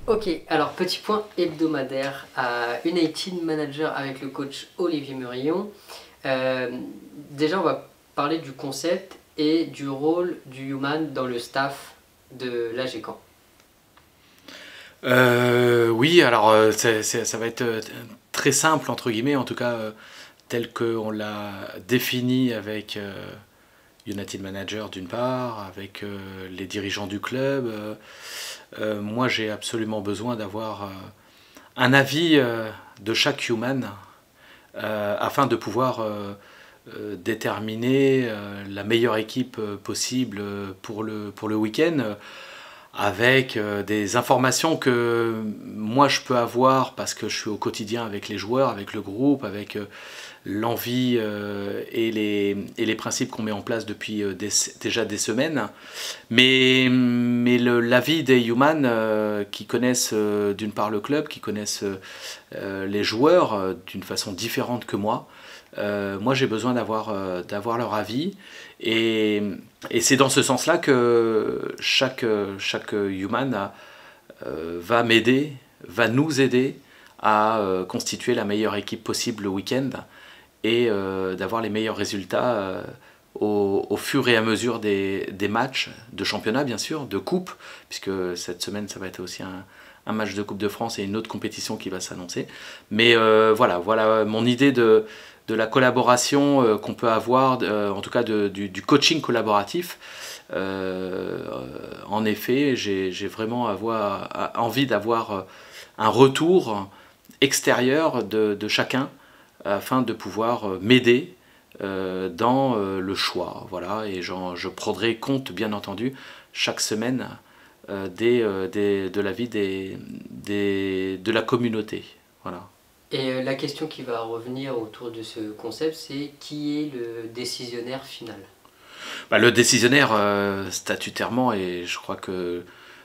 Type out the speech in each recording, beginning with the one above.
Ok, alors petit point hebdomadaire à United Manager avec le coach Olivier Murillon. Euh, Déjà, on va parler du concept et du rôle du human dans le staff de l'AGCAM. Oui, alors ça va être très simple, entre guillemets, en tout cas tel qu'on l'a défini avec United Manager d'une part, avec les dirigeants du club. Moi, j'ai absolument besoin d'avoir un avis de chaque human afin de pouvoir déterminer la meilleure équipe possible pour le week-end avec des informations que moi je peux avoir parce que je suis au quotidien avec les joueurs, avec le groupe, avec l'envie et les principes qu'on met en place depuis déjà des semaines. Mais l'avis des humans qui connaissent d'une part le club, qui connaissent les joueurs d'une façon différente que moi j'ai besoin d'avoir leur avis et, et c'est dans ce sens-là que chaque human va m'aider, va nous aider à constituer la meilleure équipe possible le week-end et d'avoir les meilleurs résultats au fur et à mesure des matchs de championnat bien sûr, de coupe, puisque cette semaine ça va être aussi un match de Coupe de France et une autre compétition qui va s'annoncer. Mais voilà mon idée de la collaboration qu'on peut avoir, en tout cas du coaching collaboratif. En effet, j'ai vraiment envie d'avoir un retour extérieur de chacun afin de pouvoir m'aider dans le choix. Voilà, et je prendrai compte, bien entendu, chaque semaine de l'avis de la communauté. Voilà. Et la question qui va revenir autour de ce concept, c'est qui est le décisionnaire final? Bah, le décisionnaire statutairement, et je crois que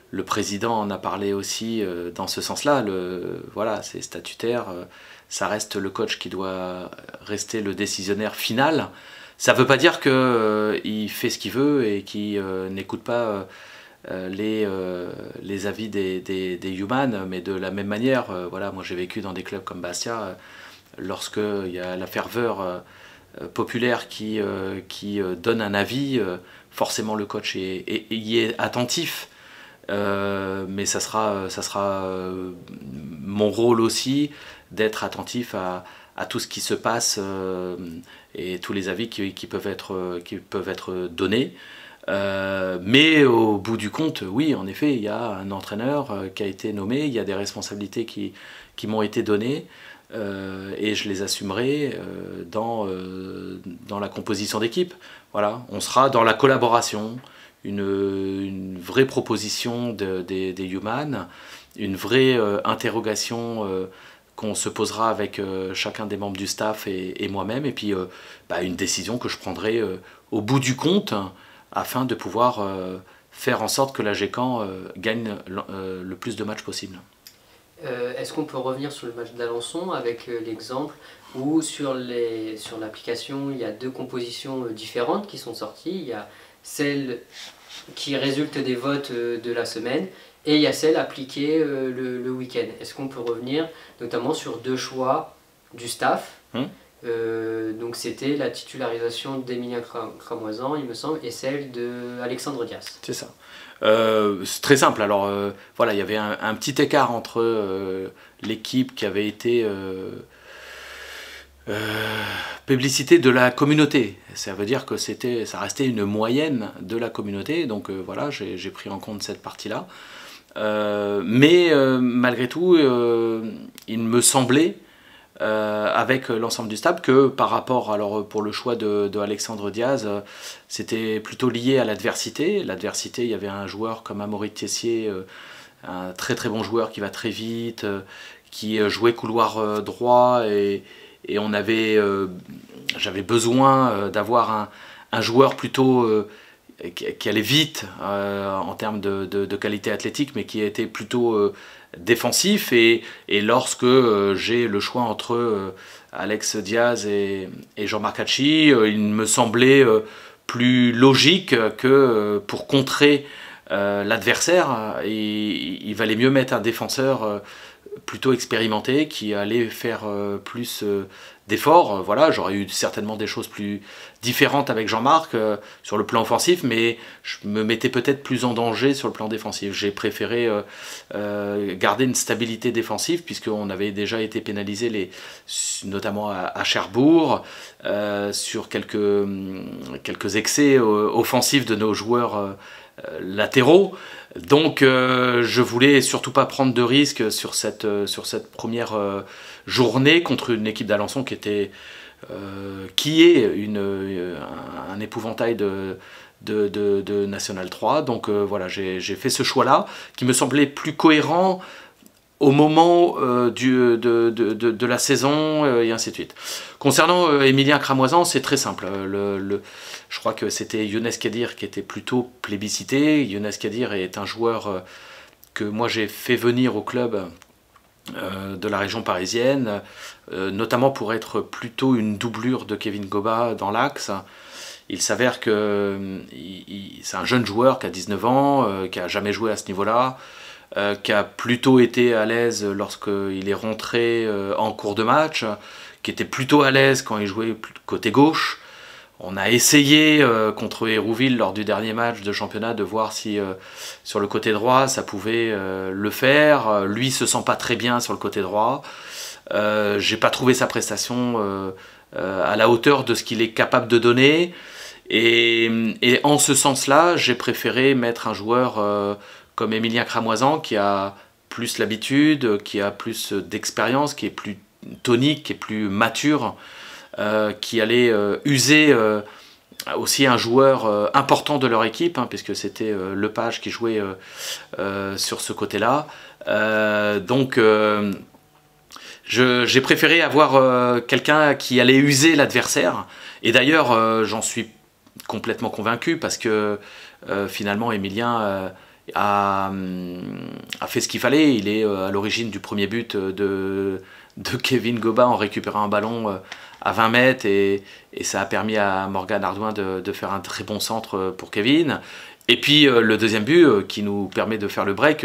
le président en a parlé aussi dans ce sens-là, voilà, c'est statutaire, ça reste le coach qui doit rester le décisionnaire final. Ça ne veut pas dire qu'il fait ce qu'il veut et qu'il n'écoute pas les avis des humans, mais de la même manière, voilà, moi j'ai vécu dans des clubs comme Bastia, lorsqu'il y a la ferveur populaire qui donne un avis, forcément le coach y est attentif. Mais ça sera mon rôle aussi d'être attentif à tout ce qui se passe et tous les avis qui peuvent être donnés. Mais au bout du compte, oui, en effet, il y a un entraîneur qui a été nommé, il y a des responsabilités qui m'ont été données et je les assumerai dans la composition d'équipe. Voilà, on sera dans la collaboration, une vraie proposition des humans, une vraie interrogation qu'on se posera avec chacun des membres du staff et moi-même, et puis une décision que je prendrai au bout du compte afin de pouvoir faire en sorte que la GECAM gagne le plus de matchs possible. Est-ce qu'on peut revenir sur le match d'Alençon avec l'exemple où sur l'application il y a deux compositions différentes qui sont sorties. Il y a celle qui résulte des votes de la semaine et il y a celle appliquée le week-end. Est-ce qu'on peut revenir notamment sur deux choix du staff? Donc c'était la titularisation d'Emilien Cramoisan, il me semble, et celle d'Alexandre Dias. C'est ça. C'est très simple. Alors voilà, il y avait un petit écart entre l'équipe qui avait été publicité de la communauté. Ça veut dire que ça restait une moyenne de la communauté. Donc voilà, j'ai pris en compte cette partie-là. Mais malgré tout, il me semblait avec l'ensemble du staff que par rapport, alors pour le choix de Alexandre Diaz, c'était plutôt lié à l'adversité. L'adversité, il y avait un joueur comme Amaury Tessier, un très très bon joueur qui va très vite, qui jouait couloir droit et j'avais besoin d'avoir un joueur plutôt qui allait vite en termes de qualité athlétique, mais qui était plutôt défensif. Et lorsque j'ai le choix entre Alex Diaz et Jean-Marc Hachi, il me semblait plus logique que pour contrer l'adversaire, il valait mieux mettre un défenseur plutôt expérimenté qui allait faire plus d'efforts. Voilà, j'aurais eu certainement des choses plus différentes avec Jean-Marc sur le plan offensif, mais je me mettais peut-être plus en danger sur le plan défensif. J'ai préféré garder une stabilité défensive puisqu'on avait déjà été pénalisé, notamment à Cherbourg, sur quelques excès offensifs de nos joueurs latéraux. Donc je voulais surtout pas prendre de risques sur cette première journée contre une équipe d'Alençon qui est un épouvantail de National 3. Donc voilà, j'ai fait ce choix-là qui me semblait plus cohérent au moment de la saison et ainsi de suite. Concernant Emilien Cramoisan, c'est très simple. Je crois que c'était Younes Kadir qui était plutôt plébiscité. Younes Kadir est un joueur que moi j'ai fait venir au club de la région parisienne, notamment pour être plutôt une doublure de Kevin Goba dans l'axe. Il s'avère que c'est un jeune joueur qui a 19 ans, qui n'a jamais joué à ce niveau-là, qui a plutôt été à l'aise lorsqu'il est rentré en cours de match, qui était plutôt à l'aise quand il jouait côté gauche. On a essayé contre Hérouville lors du dernier match de championnat de voir si sur le côté droit ça pouvait le faire. Lui se sent pas très bien sur le côté droit. J'ai pas trouvé sa prestation à la hauteur de ce qu'il est capable de donner. Et en ce sens-là, j'ai préféré mettre un joueur comme Emilien Cramoisan qui a plus l'habitude, qui a plus d'expérience, qui est plus tonique, qui est plus mature. Qui allait user aussi un joueur important de leur équipe, hein, puisque c'était Lepage qui jouait sur ce côté-là. Donc j'ai préféré avoir quelqu'un qui allait user l'adversaire. Et d'ailleurs, j'en suis complètement convaincu, parce que finalement, Emilien a fait ce qu'il fallait. Il est à l'origine du premier but de Kevin Goba en récupérant un ballon à 20 mètres et ça a permis à Morgan Ardouin de faire un très bon centre pour Kevin. Et puis le deuxième but qui nous permet de faire le break,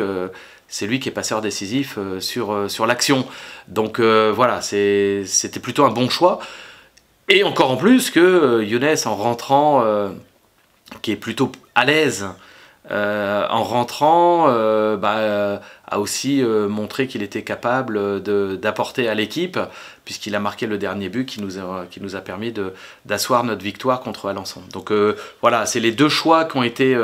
c'est lui qui est passeur décisif sur l'action. Donc voilà, c'était plutôt un bon choix. Et encore en plus que Younes, en rentrant, qui est plutôt à l'aise, en rentrant, a aussi montré qu'il était capable d'apporter à l'équipe, puisqu'il a marqué le dernier but qui nous a permis d'asseoir notre victoire contre Alençon. Donc voilà, c'est les deux choix qui ont été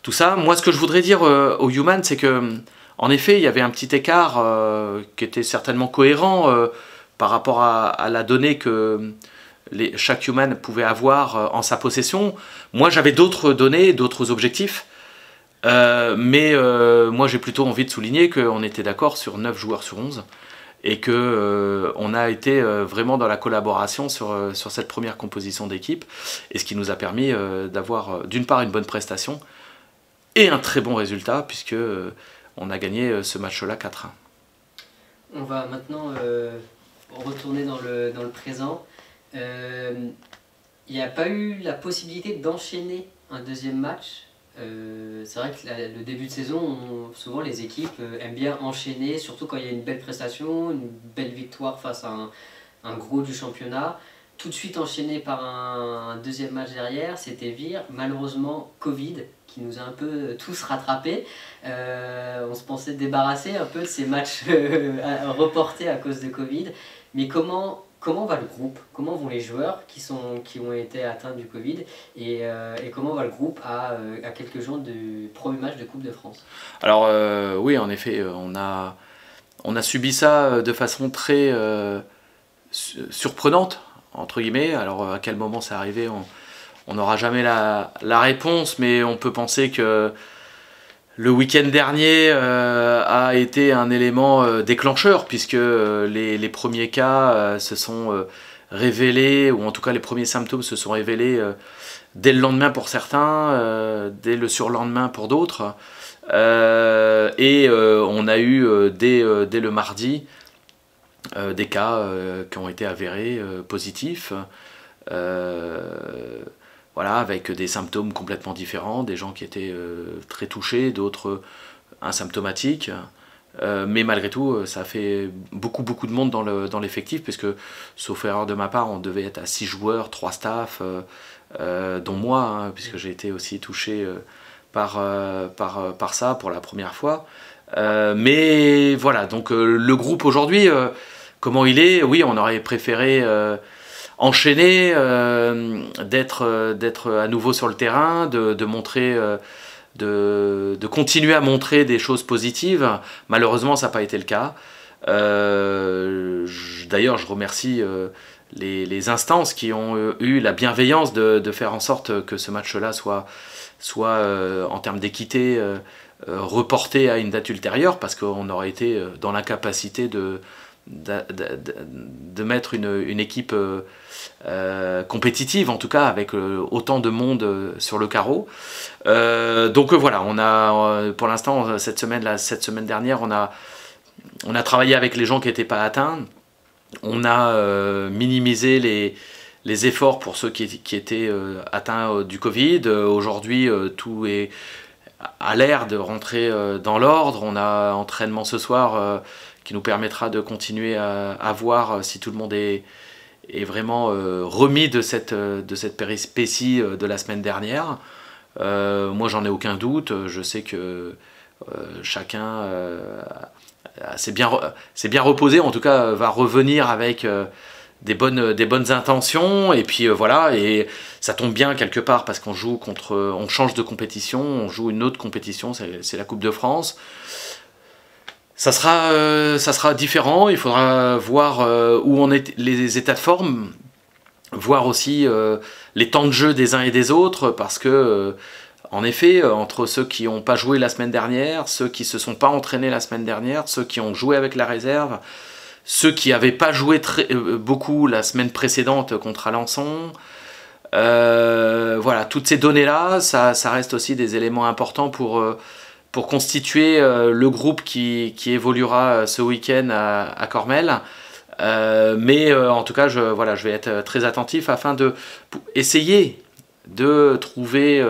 tout ça. Moi, ce que je voudrais dire au Human, c'est que en effet, il y avait un petit écart qui était certainement cohérent par rapport à la donnée que chaque Human pouvait avoir en sa possession. Moi, j'avais d'autres données, d'autres objectifs. Mais moi j'ai plutôt envie de souligner qu'on était d'accord sur 9 joueurs sur 11 et qu'on a été vraiment dans la collaboration sur cette première composition d'équipe, et ce qui nous a permis d'avoir d'une part une bonne prestation et un très bon résultat, puisque on a gagné ce match-là 4-1. On va maintenant retourner dans le présent. Il n'y a pas eu la possibilité d'enchaîner un deuxième match. C'est vrai que le début de saison, souvent les équipes aiment bien enchaîner, surtout quand il y a une belle prestation, une belle victoire face à un gros du championnat. Tout de suite enchaîné par un deuxième match derrière, c'était Vire. Malheureusement, Covid qui nous a un peu tous rattrapés. On se pensait débarrasser un peu de ces matchs reportés à cause de Covid. Mais comment va le groupe? Comment vont les joueurs qui ont été atteints du Covid et comment va le groupe à quelques jours du premier match de Coupe de France? Alors oui, en effet, on a subi ça de façon très surprenante, entre guillemets. Alors à quel moment c'est arrivé, on n'aura jamais la réponse, mais on peut penser que le week-end dernier a été un élément déclencheur, puisque les premiers cas se sont révélés, ou en tout cas les premiers symptômes se sont révélés dès le lendemain pour certains, dès le surlendemain pour d'autres. On a eu dès le mardi des cas qui ont été avérés positifs. voilà, avec des symptômes complètement différents, des gens qui étaient très touchés, d'autres asymptomatiques. Mais malgré tout, ça a fait beaucoup de monde dans l'effectif, puisque, sauf erreur de ma part, on devait être à 6 joueurs, 3 staffs, dont moi, hein, puisque j'ai été aussi touché par ça pour la première fois. Mais voilà, donc le groupe aujourd'hui, comment il est? Oui, on aurait préféré enchaîner, d'être à nouveau sur le terrain, de montrer, de continuer à montrer des choses positives. Malheureusement, ça n'a pas été le cas. D'ailleurs, je remercie les instances qui ont eu la bienveillance de faire en sorte que ce match-là soit en termes d'équité, reporté à une date ultérieure, parce qu'on aurait été dans l'incapacité de mettre une équipe compétitive, en tout cas avec autant de monde sur le carreau. Donc voilà, on a pour l'instant cette semaine dernière, on a travaillé avec les gens qui n'étaient pas atteints. On a minimisé les efforts pour ceux qui étaient atteints du Covid. Aujourd'hui, tout est à l'air de rentrer dans l'ordre. On a entraînement ce soir qui nous permettra de continuer à voir si tout le monde est vraiment remis de cette péripétie de la semaine dernière. Moi, j'en ai aucun doute. Je sais que chacun s'est bien reposé, en tout cas va revenir avec des bonnes intentions, et puis voilà, et ça tombe bien quelque part parce qu'on change de compétition, on joue une autre compétition, c'est la Coupe de France. Ça sera différent, il faudra voir où on est, les états de forme, voir aussi les temps de jeu des uns et des autres, parce que en effet, entre ceux qui n'ont pas joué la semaine dernière, ceux qui ne se sont pas entraînés la semaine dernière, ceux qui ont joué avec la réserve, ceux qui n'avaient pas joué beaucoup la semaine précédente contre Alençon, voilà, toutes ces données-là, ça reste aussi des éléments importants pour constituer le groupe qui évoluera ce week-end à Cormel. Mais en tout cas, je vais être très attentif afin essayer de trouver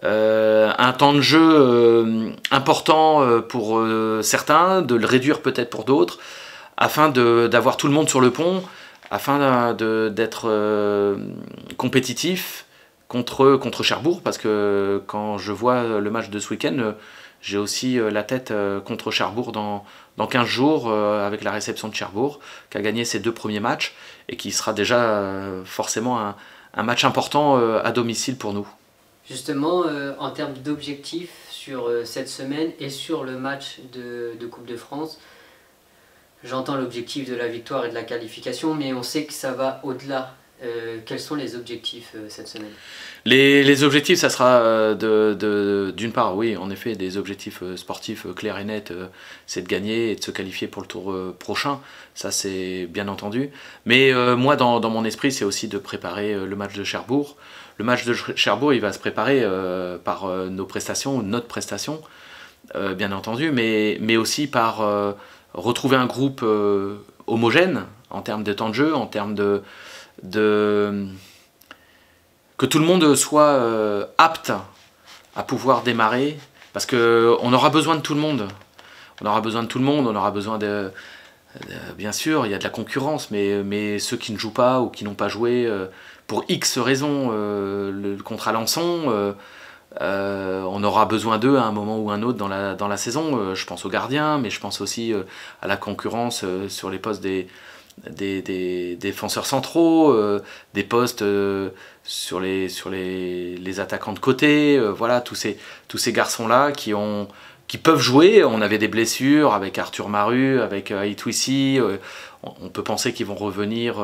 un temps de jeu important pour certains, de le réduire peut-être pour d'autres, afin d'avoir tout le monde sur le pont, afin d'être compétitif contre Cherbourg, parce que quand je vois le match de ce week-end, j'ai aussi la tête contre Cherbourg dans 15 jours, avec la réception de Cherbourg, qui a gagné ses 2 premiers matchs, et qui sera déjà forcément un match important à domicile pour nous. Justement, en termes d'objectifs sur cette semaine et sur le match de Coupe de France, j'entends l'objectif de la victoire et de la qualification, mais on sait que ça va au-delà. Quels sont les objectifs cette semaine? Les objectifs, ça sera d'une part, oui, en effet, des objectifs sportifs clairs et nets, c'est de gagner et de se qualifier pour le tour prochain, ça c'est bien entendu. Mais moi, dans mon esprit, c'est aussi de préparer le match de Cherbourg. Le match de Cherbourg, il va se préparer par nos prestations, notre prestation, bien entendu, mais aussi par retrouver un groupe homogène en termes de temps de jeu, en termes que tout le monde soit apte à pouvoir démarrer, parce qu'on aura besoin de tout le monde. On aura besoin bien sûr, il y a de la concurrence, mais ceux qui ne jouent pas ou qui n'ont pas joué pour X raisons contre Alençon, on aura besoin d'eux à un moment ou un autre dans la saison. Je pense aux gardiens, mais je pense aussi à la concurrence sur les postes des défenseurs centraux, des postes sur les attaquants de côté, voilà, tous ces garçons-là qui peuvent jouer. On avait des blessures avec Arthur Maru, avec Aïtouissi, on peut penser qu'ils vont revenir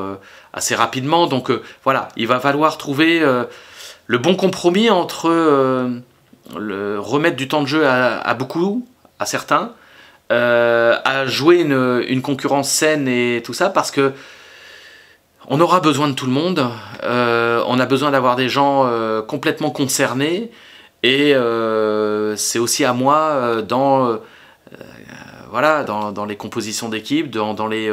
assez rapidement, donc voilà, il va falloir trouver le bon compromis entre remettre du temps de jeu à beaucoup, à certains, à jouer une concurrence saine et tout ça, parce que on aura besoin de tout le monde, on a besoin d'avoir des gens complètement concernés, et c'est aussi à moi dans les compositions d'équipe, dans les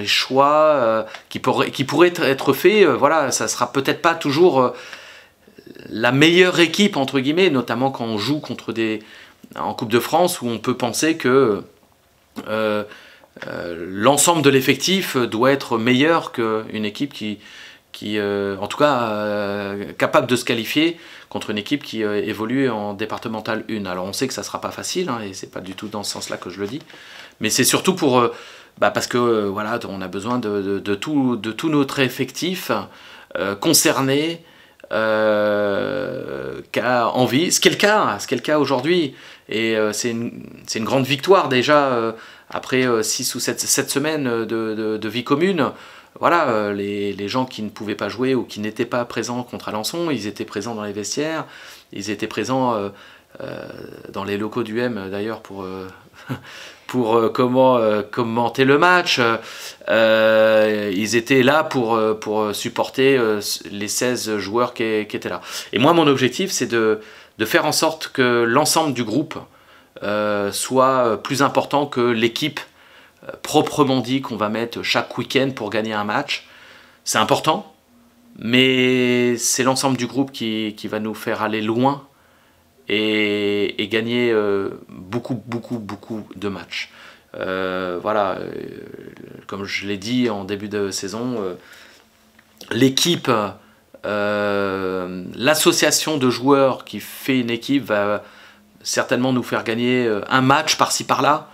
choix qui pourraient être faits, voilà, ça sera peut-être pas toujours la meilleure équipe, entre guillemets, notamment quand on joue contre en Coupe de France, où on peut penser que l'ensemble de l'effectif doit être meilleur qu'une équipe qui en tout cas, capable de se qualifier contre une équipe qui évolue en départemental 1. Alors on sait que ça ne sera pas facile, hein, et c'est pas du tout dans ce sens-là que je le dis, mais c'est surtout pour, parce que voilà, on a besoin de tout notre effectif concerné, qui a envie, ce qui est le cas aujourd'hui, et c'est une grande victoire déjà après 6 ou 7 semaines de vie commune. Voilà, les gens qui ne pouvaient pas jouer ou qui n'étaient pas présents contre Alençon, ils étaient présents dans les vestiaires, ils étaient présents dans les locaux du M d'ailleurs pour commenter le match. Ils étaient là pour supporter les 16 joueurs qui étaient là. Et moi, mon objectif, c'est de faire en sorte que l'ensemble du groupe soit plus important que l'équipe proprement dit qu'on va mettre chaque week-end pour gagner un match. C'est important, mais c'est l'ensemble du groupe qui va nous faire aller loin et gagner beaucoup de matchs. Voilà, comme je l'ai dit en début de saison, l'équipe, l'association de joueurs qui fait une équipe va certainement nous faire gagner un match par-ci par-là.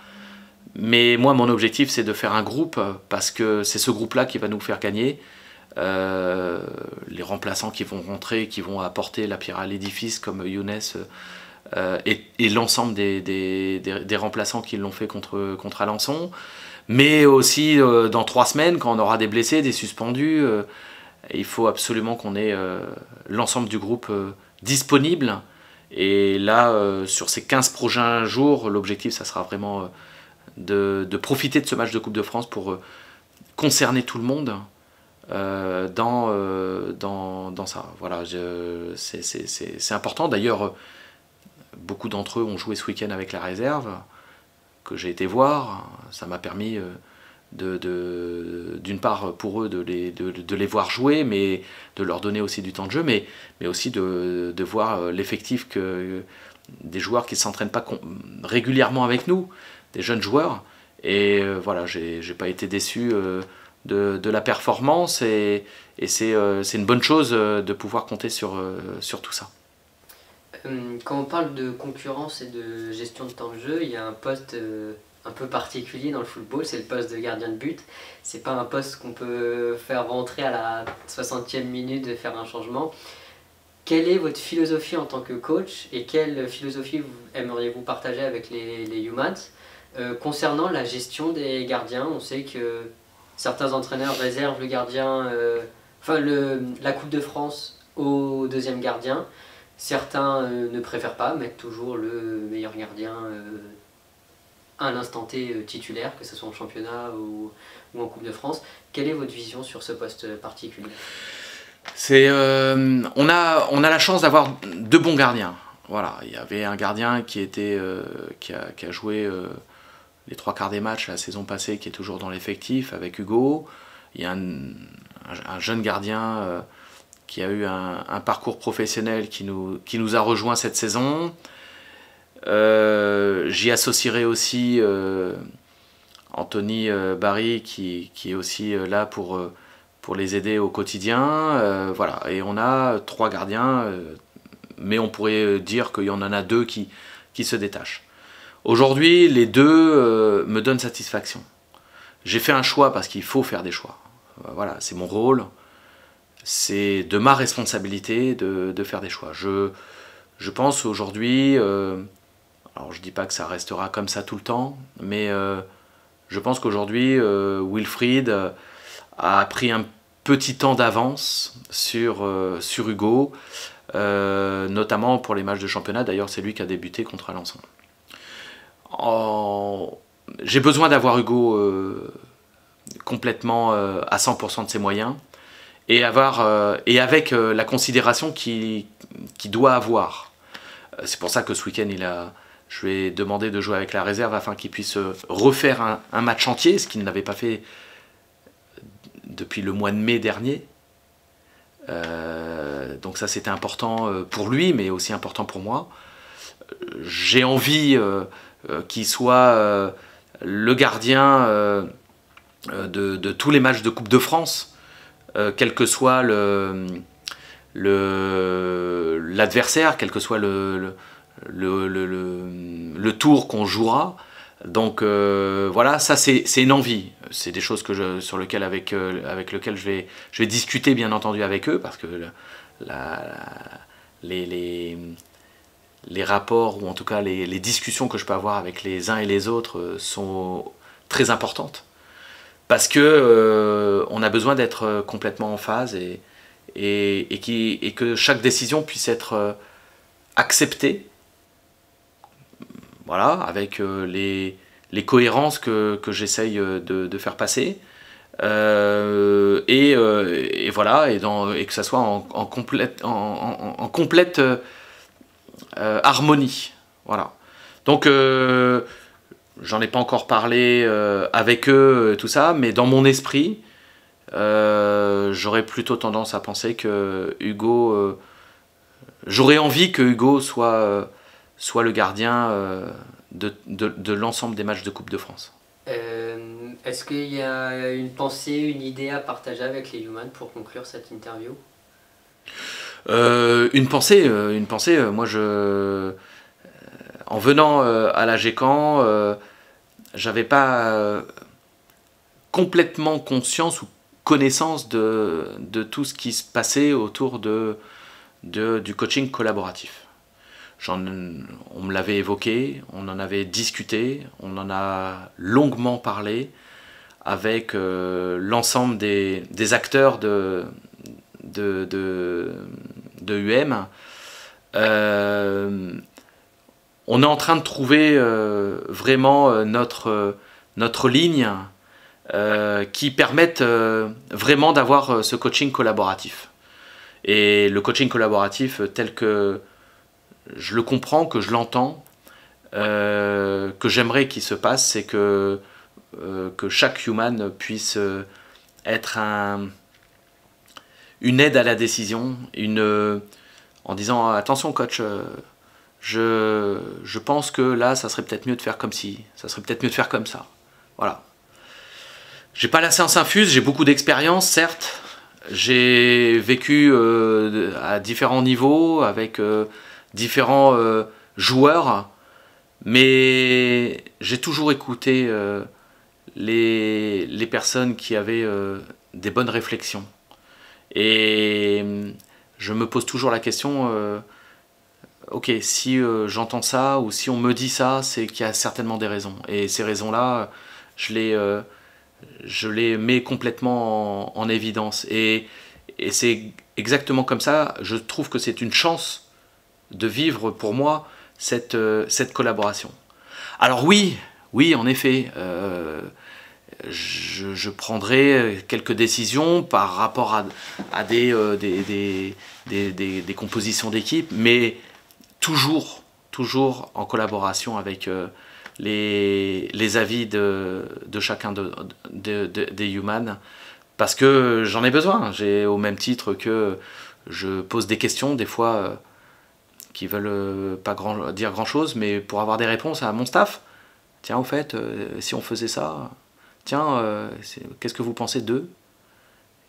Mais moi, mon objectif, c'est de faire un groupe, parce que c'est ce groupe-là qui va nous faire gagner. Les remplaçants qui vont rentrer, qui vont apporter la pierre à l'édifice, comme Younes, et l'ensemble des remplaçants qui l'ont fait contre Alençon. Mais aussi, dans 3 semaines, quand on aura des blessés, des suspendus, il faut absolument qu'on ait l'ensemble du groupe disponible. Et là, sur ces 15 prochains jours, l'objectif, ça sera vraiment de profiter de ce match de Coupe de France pour concerner tout le monde dans ça. Voilà, c'est important. D'ailleurs, beaucoup d'entre eux ont joué ce week-end avec la réserve, que j'ai été voir. Ça m'a permis d'une part pour eux de les voir jouer, mais de leur donner aussi du temps de jeu, mais aussi de voir l'effectif des joueurs qui ne s'entraînent pas régulièrement avec nous, des jeunes joueurs. Et voilà, j'ai pas été déçu de la performance, et c'est une bonne chose de pouvoir compter sur tout ça. Quand on parle de concurrence et de gestion de temps de jeu, il y a un poste un peu particulier dans le football, c'est le poste de gardien de but. C'est pas un poste qu'on peut faire rentrer à la 60e minute de faire un changement. Quelle est votre philosophie en tant que coach, et quelle philosophie aimeriez-vous partager avec les Humans concernant la gestion des gardiens? On sait que certains entraîneurs réservent le gardien, la Coupe de France au deuxième gardien. Certains ne préfèrent pas mettre toujours le meilleur gardien à l'instant T titulaire, que ce soit en championnat ou en Coupe de France. Quelle est votre vision sur ce poste particulier? On a la chance d'avoir 2 bons gardiens. Voilà, il y avait un gardien qui a joué les 3/4 des matchs la saison passée, qui est toujours dans l'effectif avec Hugo. Il y a un jeune gardien qui a eu un parcours professionnel qui nous a rejoint cette saison. J'y associerai aussi Anthony Barry, qui est aussi là pour les aider au quotidien. Voilà. Et on a 3 gardiens, mais on pourrait dire qu'il y en a 2 qui se détachent. Aujourd'hui, les 2 me donnent satisfaction. J'ai fait un choix parce qu'il faut faire des choix. Voilà, c'est mon rôle. C'est de ma responsabilité de faire des choix. Je pense aujourd'hui, alors je ne dis pas que ça restera comme ça tout le temps, mais je pense qu'aujourd'hui, Wilfried a pris un petit temps d'avance sur Hugo, notamment pour les matchs de championnat. D'ailleurs, c'est lui qui a débuté contre Alençon. J'ai besoin d'avoir Hugo complètement à 100% de ses moyens, et avec la considération qu'il doit avoir. C'est pour ça que ce week-end, je lui ai demandé de jouer avec la réserve afin qu'il puisse refaire un match entier, ce qu'il n'avait pas fait depuis le mois de mai dernier. Donc ça c'était important pour lui, mais aussi important pour moi. J'ai envie qu'il soit le gardien de tous les matchs de Coupe de France, quel que soit l'adversaire, quel que soit le tour qu'on jouera. Donc voilà, ça c'est une envie. C'est des choses sur lesquelles avec lesquelles je vais discuter bien entendu avec eux, parce que les rapports, ou en tout cas les discussions que je peux avoir avec les uns et les autres sont très importantes. Parce que on a besoin d'être complètement en phase et que chaque décision puisse être acceptée, voilà, avec les cohérences que j'essaye de faire passer, et voilà, et que ça soit en complète harmonie, voilà. Donc j'en ai pas encore parlé avec eux, tout ça, mais dans mon esprit, j'aurais plutôt tendance à penser que Hugo, j'aurais envie que Hugo soit le gardien de l'ensemble des matchs de Coupe de France. Est-ce qu'il y a une pensée, une idée à partager avec les Humans pour conclure cette interview? Une pensée, moi en venant à la GECAM, j'avais pas complètement conscience ou connaissance de tout ce qui se passait autour du coaching collaboratif. On me l'avait évoqué, on en avait discuté, on en a longuement parlé avec l'ensemble des acteurs de UM. On est en train de trouver vraiment notre ligne qui permette vraiment d'avoir ce coaching collaboratif. Et le coaching collaboratif tel que je le comprends, que je l'entends, que j'aimerais qu'il se passe, c'est que chaque human puisse être une aide à la décision, en disant attention coach, je pense que là ça serait peut-être mieux de faire comme ci, ça serait peut-être mieux de faire comme ça. Voilà. J'ai pas la science infuse, j'ai beaucoup d'expérience, certes. J'ai vécu à différents niveaux avec différents joueurs, mais j'ai toujours écouté les personnes qui avaient des bonnes réflexions. Et je me pose toujours la question, ok, si j'entends ça ou si on me dit ça, c'est qu'il y a certainement des raisons. Et ces raisons-là, je les mets complètement en évidence. Et c'est exactement comme ça, je trouve que c'est une chance de vivre pour moi cette collaboration. Alors oui, en effet, je prendrai quelques décisions par rapport à des compositions d'équipe, mais toujours en collaboration avec les avis de chacun des humans, parce que j'en ai besoin. Au même titre que je pose des questions, des fois qui veulent pas dire grand chose, mais pour avoir des réponses à mon staff. Tiens, au fait, si on faisait ça, tiens, qu'est-ce que vous pensez d'eux?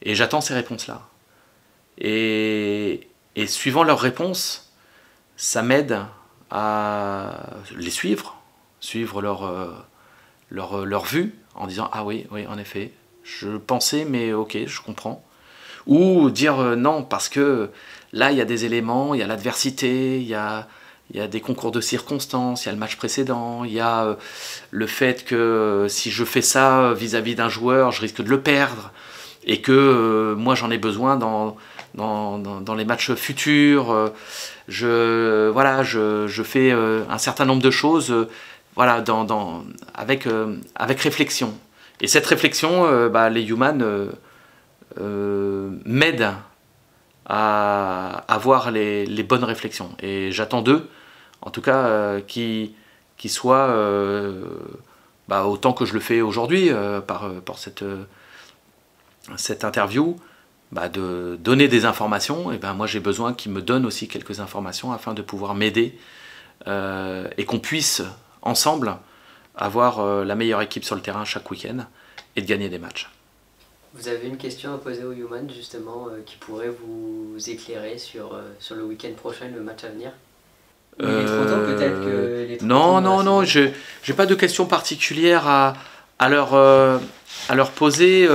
Et j'attends ces réponses-là. Et suivant leurs réponses, ça m'aide à les suivre leur vue, en disant ah oui, en effet, je pensais, mais ok, je comprends. Ou dire non, parce que là, il y a des éléments, il y a l'adversité, il y a des concours de circonstances, il y a le match précédent, il y a le fait que si je fais ça vis-à-vis d'un joueur, je risque de le perdre, et que moi j'en ai besoin dans les matchs futurs. Je fais un certain nombre de choses voilà, avec réflexion. Et cette réflexion, les humans m'aident à avoir les bonnes réflexions. Et j'attends d'eux, en tout cas, qu'ils soient, autant que je le fais aujourd'hui par cette interview, de donner des informations, et ben moi j'ai besoin qu'ils me donnent aussi quelques informations afin de pouvoir m'aider et qu'on puisse ensemble avoir la meilleure équipe sur le terrain chaque week-end et de gagner des matchs. Vous avez une question à poser au Human justement qui pourrait vous éclairer sur le week-end prochain, le match à venir? Ou les 30 ans peut-être que les 30 ans Non, j'ai pas de questions particulières à leur poser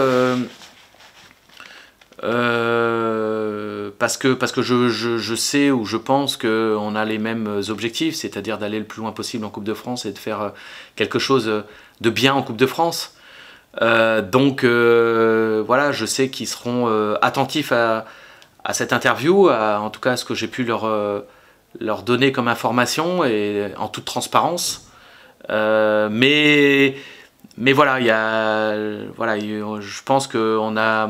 parce que je sais ou je pense qu'on a les mêmes objectifs, c'est-à-dire d'aller le plus loin possible en Coupe de France et de faire quelque chose de bien en Coupe de France. Donc voilà, je sais qu'ils seront attentifs à cette interview, en tout cas à ce que j'ai pu leur donner comme information et en toute transparence. Mais voilà, je pense qu'on a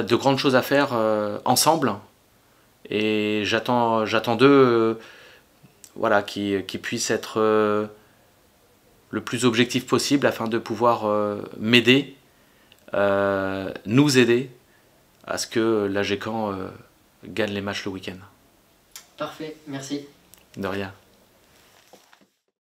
de grandes choses à faire ensemble et j'attends d'eux voilà, qu'ils puissent être le plus objectif possible afin de pouvoir m'aider, nous aider à ce que l'AG Caen gagne les matchs le week-end. Parfait, merci. De rien.